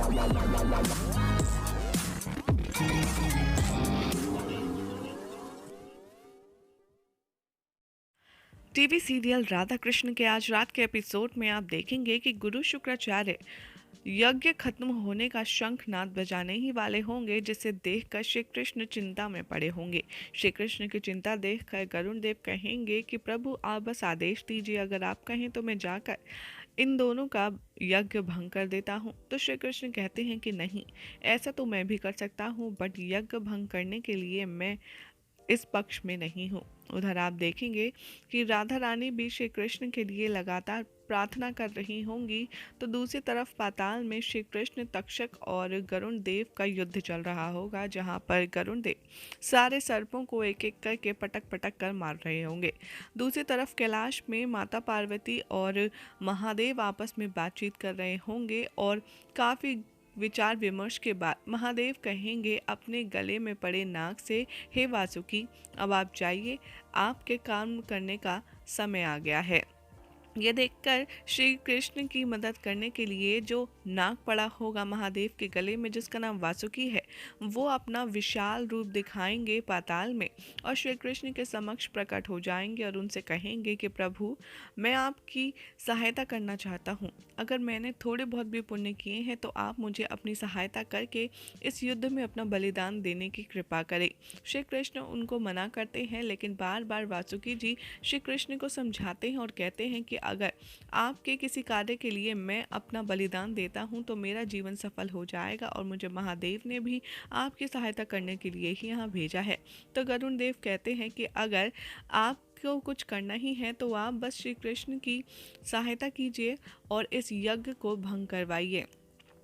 TV serial Radha Krishna के आज रात के एपिसोड में आप देखेंगे कि गुरु शुक्राचार्य यज्ञ खत्म होने का शंखनाद बजाने ही वाले होंगे, जिसे देखकर श्री कृष्ण चिंता में पड़े होंगे। श्री कृष्ण की चिंता देखकर गरुण देव कहेंगे कि प्रभु आप बस आदेश दीजिए, अगर आप कहें तो मैं जाकर इन दोनों का यज्ञ भंग कर देता हूँ। तो श्री कृष्ण कहते हैं कि नहीं, ऐसा तो मैं भी कर सकता हूँ, बट यज्ञ भंग करने के लिए मैं इस पक्ष में नहीं हूँ। उधर आप देखेंगे कि राधा रानी भी श्री कृष्ण के लिए लगातार प्रार्थना कर रही होंगी। तो दूसरी तरफ पाताल में श्री कृष्ण, तक्षक और गरुण देव का युद्ध चल रहा होगा, जहाँ पर गरुण देव सारे सर्पों को एक एक करके पटक पटक कर मार रहे होंगे। दूसरी तरफ कैलाश में माता पार्वती और महादेव आपस में बातचीत कर रहे होंगे और काफ़ी विचार विमर्श के बाद महादेव कहेंगे अपने गले में पड़े नाग से, हे वासुकी अब आप जाइए, आपके काम करने का समय आ गया है। ये देखकर श्री कृष्ण की मदद करने के लिए जो नाग पड़ा होगा महादेव के गले में, जिसका नाम वासुकी है, वो अपना विशाल रूप दिखाएंगे पाताल में और श्री कृष्ण के समक्ष प्रकट हो जाएंगे और उनसे कहेंगे कि प्रभु मैं आपकी सहायता करना चाहता हूँ। अगर मैंने थोड़े बहुत भी पुण्य किए हैं तो आप मुझे अपनी सहायता करके इस युद्ध में अपना बलिदान देने की कृपा करें। श्री कृष्ण उनको मना करते हैं, लेकिन बार बार वासुकी जी श्री कृष्ण को समझाते हैं और कहते हैं कि अगर आपके किसी कार्य के लिए मैं अपना बलिदान देता हूं तो मेरा जीवन सफल हो जाएगा और मुझे महादेव ने भी आपकी सहायता करने के लिए ही यहाँ भेजा है। तो गरुण देव कहते हैं कि अगर आपको कुछ करना ही है तो आप बस श्री कृष्ण की सहायता कीजिए और इस यज्ञ को भंग करवाइए।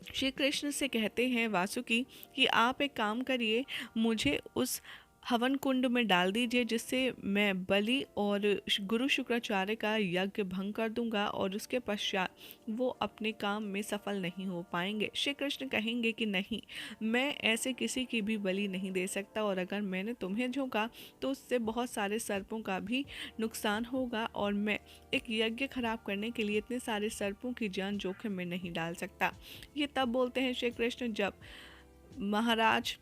श्री कृष्ण से कहते हैं वासुकी कि आप एक काम करिए, मुझे उस हवन कुंड में डाल दीजिए, जिससे मैं बलि और गुरु शुक्राचार्य का यज्ञ भंग कर दूंगा और उसके पश्चात वो अपने काम में सफल नहीं हो पाएंगे। श्री कृष्ण कहेंगे कि नहीं, मैं ऐसे किसी की भी बलि नहीं दे सकता और अगर मैंने तुम्हें झोंका तो उससे बहुत सारे सर्पों का भी नुकसान होगा और मैं एक यज्ञ खराब करने के लिए इतने सारे सर्पों की जान जोखिम में नहीं डाल सकता। ये तब बोलते हैं श्री कृष्ण जब महाराज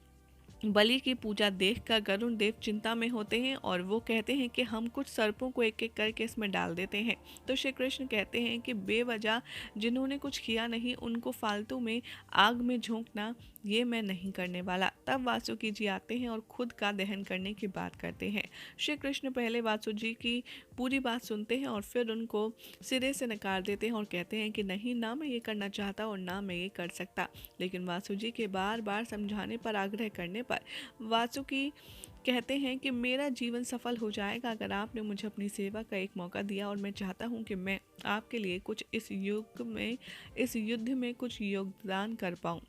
बलि की पूजा देखकर गरुण देव चिंता में होते हैं और वो कहते हैं कि हम कुछ सर्पों को एक एक करके इसमें डाल देते हैं। तो श्री कृष्ण कहते हैं कि बेवजह जिन्होंने कुछ किया नहीं उनको फालतू में आग में झोंकना ये मैं नहीं करने वाला। तब वासुकी जी आते हैं और खुद का दहन करने की बात करते हैं। श्री कृष्ण पहले वासु जी की पूरी बात सुनते हैं और फिर उनको सिरे से नकार देते हैं और कहते हैं कि नहीं, ना मैं ये करना चाहता और ना मैं ये कर सकता। लेकिन वासु जी के बार बार समझाने पर, आग्रह करने पर वासुकी कहते हैं कि मेरा जीवन सफल हो जाएगा अगर आपने मुझे अपनी सेवा का एक मौका दिया और मैं चाहता हूं कि मैं आपके लिए कुछ इस युद्ध में कुछ योगदान कर पाऊं।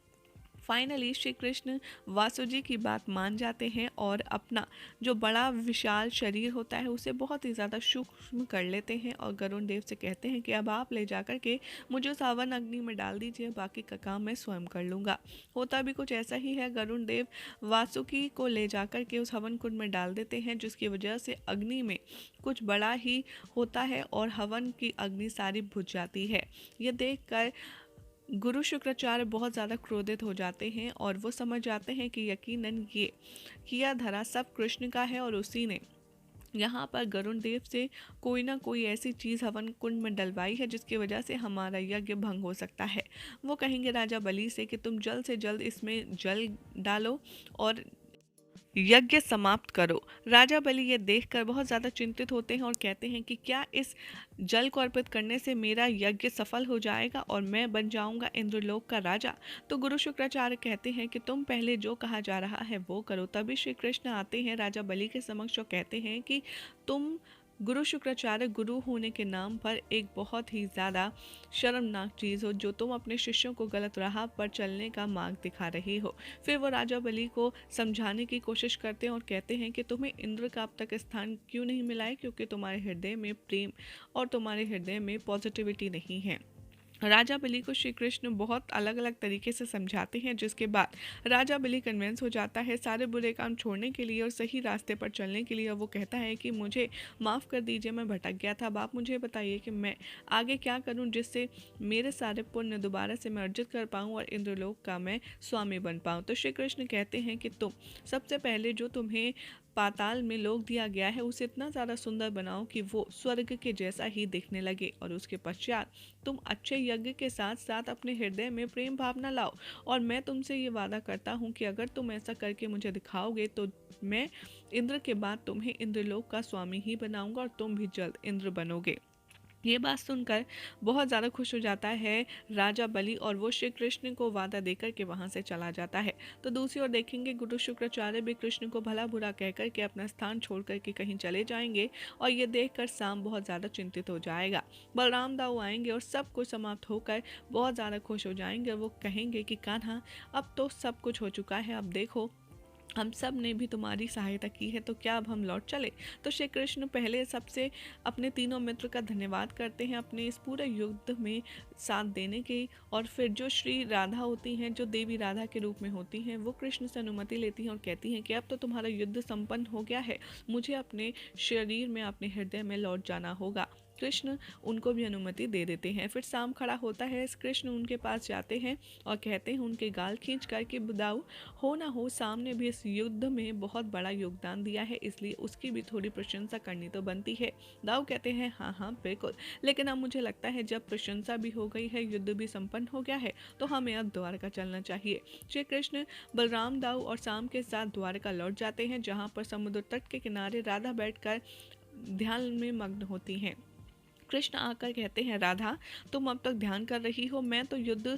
फाइनली श्री कृष्ण वासुजी की बात मान जाते हैं और अपना जो बड़ा विशाल शरीर होता है उसे बहुत ही ज़्यादा सूक्ष्म कर लेते हैं और गरुण देव से कहते हैं कि अब आप ले जा कर के मुझे उस हवन अग्नि में डाल दीजिए, बाकी का काम मैं स्वयं कर लूँगा। होता भी कुछ ऐसा ही है, गरुण देव वासुकी को ले जा कर के उस हवन कुंड में डाल देते हैं, जिसकी वजह से अग्नि में कुछ बड़ा ही होता है और हवन की अग्नि सारी बुझ जाती है। यह देख कर गुरु शुक्राचार्य बहुत ज़्यादा क्रोधित हो जाते हैं और वो समझ जाते हैं कि यकीनन ये किया धरा सब कृष्ण का है और उसी ने यहाँ पर गरुण देव से कोई ना कोई ऐसी चीज़ हवन कुंड में डलवाई है जिसकी वजह से हमारा यज्ञ भंग हो सकता है। वो कहेंगे राजा बलि से कि तुम जल्द से जल्द इसमें जल डालो और यज्ञ समाप्त करो। राजा बलि ये देखकर बहुत ज़्यादा चिंतित होते हैं और कहते हैं कि क्या इस जल को अर्पित करने से मेरा यज्ञ सफल हो जाएगा और मैं बन जाऊंगा इंद्रलोक का राजा। तो गुरु शुक्राचार्य कहते हैं कि तुम पहले जो कहा जा रहा है वो करो। तभी श्री कृष्ण आते हैं राजा बलि के समक्ष और कहते हैं कि तुम गुरु शुक्राचार्य गुरु होने के नाम पर एक बहुत ही ज़्यादा शर्मनाक चीज़ हो, जो तुम अपने शिष्यों को गलत राह पर चलने का मार्ग दिखा रही हो। फिर वो राजा बलि को समझाने की कोशिश करते हैं और कहते हैं कि तुम्हें इंद्र का अब तक स्थान क्यों नहीं मिला है, क्योंकि तुम्हारे हृदय में प्रेम और तुम्हारे हृदय में पॉजिटिविटी नहीं है। राजा बलि को श्री कृष्ण बहुत अलग अलग तरीके से समझाते हैं, जिसके बाद राजा बलि कन्विंस हो जाता है सारे बुरे काम छोड़ने के लिए और सही रास्ते पर चलने के लिए। और वो कहता है कि मुझे माफ़ कर दीजिए, मैं भटक गया था। अब आप मुझे बताइए कि मैं आगे क्या करूं जिससे मेरे सारे पुण्य दोबारा से मैं अर्जित कर पाऊँ और इंद्रलोक का मैं स्वामी बन पाऊँ। तो श्री कृष्ण कहते हैं कि तुम सबसे पहले जो तुम्हें पाताल में लोक दिया गया है उसे इतना ज़्यादा सुंदर बनाओ कि वो स्वर्ग के जैसा ही दिखने लगे, और उसके पश्चात तुम अच्छे यज्ञ के साथ साथ अपने हृदय में प्रेम भावना लाओ। और मैं तुमसे ये वादा करता हूँ कि अगर तुम ऐसा करके मुझे दिखाओगे तो मैं इंद्र के बाद तुम्हें इंद्रलोक का स्वामी ही बनाऊंगा और तुम भी जल्द इंद्र बनोगे। ये बात सुनकर बहुत ज़्यादा खुश हो जाता है राजा बलि और वो श्री कृष्ण को वादा देकर के वहाँ से चला जाता है। तो दूसरी ओर देखेंगे गुरु शुक्राचार्य भी कृष्ण को भला बुरा कहकर के अपना स्थान छोड़ कर के कहीं चले जाएंगे, और ये देखकर साम बहुत ज़्यादा चिंतित हो जाएगा। बलराम दाऊ आएंगे और सब कुछ समाप्त होकर बहुत ज़्यादा खुश हो जाएंगे। वो कहेंगे कि कान्हा, अब तो सब कुछ हो चुका है, अब देखो हम सब ने भी तुम्हारी सहायता की है, तो क्या अब हम लौट चले। तो श्री कृष्ण पहले सबसे अपने तीनों मित्र का धन्यवाद करते हैं अपने इस पूरे युद्ध में साथ देने के, और फिर जो श्री राधा होती हैं, जो देवी राधा के रूप में होती हैं, वो कृष्ण से अनुमति लेती हैं और कहती हैं कि अब तो तुम्हारा युद्ध संपन्न हो गया है, मुझे अपने शरीर में, अपने हृदय में लौट जाना होगा। कृष्ण उनको भी अनुमति दे देते हैं। फिर शाम खड़ा होता है, कृष्ण उनके पास जाते हैं और कहते हैं उनके गाल खींच कर कि दाऊ, हो ना हो शाम ने भी इस युद्ध में बहुत बड़ा योगदान दिया है, इसलिए उसकी भी थोड़ी प्रशंसा करनी तो बनती है। दाऊ कहते हैं हाँ हाँ बिल्कुल, लेकिन अब मुझे लगता है जब प्रशंसा भी हो गई है, युद्ध भी संपन्न हो गया है, तो हमें अब द्वारका चलना चाहिए। श्री कृष्ण बलराम दाऊ और शाम के साथ द्वारका लौट जाते हैं, जहाँ पर समुद्र तट के किनारे राधा बैठकर ध्यान में मग्न होती हैं। कृष्ण आकर कहते हैं राधा, तुम अब तक ध्यान कर रही हो, मैं तो युद्ध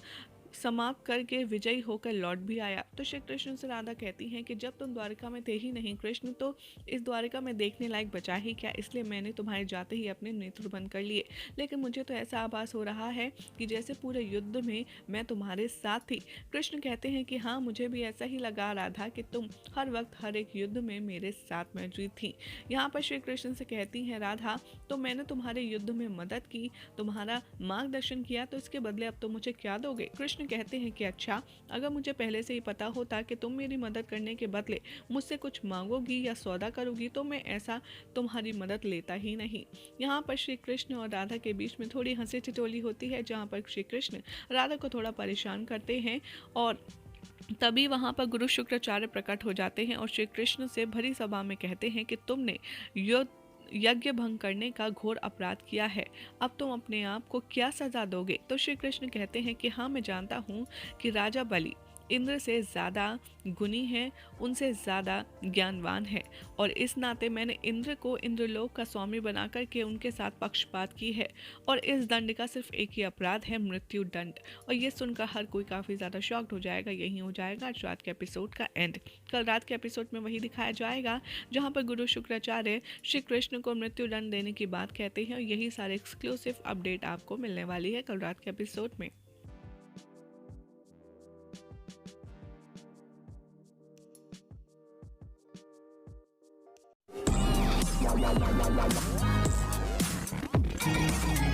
समाप्त करके विजयी होकर लौट भी आया। तो श्री कृष्ण से राधा कहती हैं कि जब तुम द्वारका में थे ही नहीं कृष्ण, तो इस द्वारका में देखने लायक बचा ही क्या, इसलिए मैंने तुम्हारे जाते ही अपने नेत्र बंद कर लिए। लेकिन मुझे तो ऐसा आभास हो रहा है कि जैसे पूरे युद्ध में मैं तुम्हारे साथ थी। कृष्ण कहते हैं कि हाँ, मुझे भी ऐसा ही लगा राधा कि तुम हर वक्त हर एक युद्ध में मेरे साथ मौजूद थी। यहाँ पर श्री कृष्ण से कहती हैं राधा, तो मैंने तुम्हारे युद्ध में मदद की, तुम्हारा मार्गदर्शन किया, तो इसके बदले अब तुम मुझे क्या दोगे। कृष्ण कहते हैं कि अच्छा, अगर मुझे पहले से ही पता होता कि तुम मेरी मदद करने के बदले मुझसे कुछ मांगोगी या सौदा करोगी, तो मैं ऐसा तुम्हारी मदद लेता ही नहीं। यहाँ पर श्री कृष्ण और राधा के बीच में थोड़ी हंसी ठिठोली होती है, जहाँ पर श्री कृष्ण राधा को थोड़ा परेशान करते हैं, और तभी वहाँ पर गुरु शुक्राचार्य प्रकट हो जाते हैं और श्री कृष्ण से भरी सभा में कहते हैं कि तुमने यज्ञ भंग करने का घोर अपराध किया है, अब तुम अपने आप को क्या सजा दोगे। तो श्री कृष्ण कहते हैं कि हाँ, मैं जानता हूँ कि राजा बलि इंद्र से ज़्यादा गुणी है, उनसे ज़्यादा ज्ञानवान है, और इस नाते मैंने इंद्र को इंद्रलोक का स्वामी बनाकर के उनके साथ पक्षपात की है, और इस दंड का सिर्फ एक ही अपराध है, मृत्यु दंड। और ये सुनकर हर कोई काफ़ी ज़्यादा शॉक्ड हो जाएगा। यही हो जाएगा आज रात के एपिसोड का एंड। कल रात के एपिसोड में वही दिखाया जाएगा जहाँ पर गुरु शुक्राचार्य श्री कृष्ण को मृत्यु दंड देने की बात कहते हैं, और यही सारे एक्सक्लूसिव अपडेट आपको मिलने वाली है कल रात के एपिसोड में। Wow, wow, wow, wow, wow.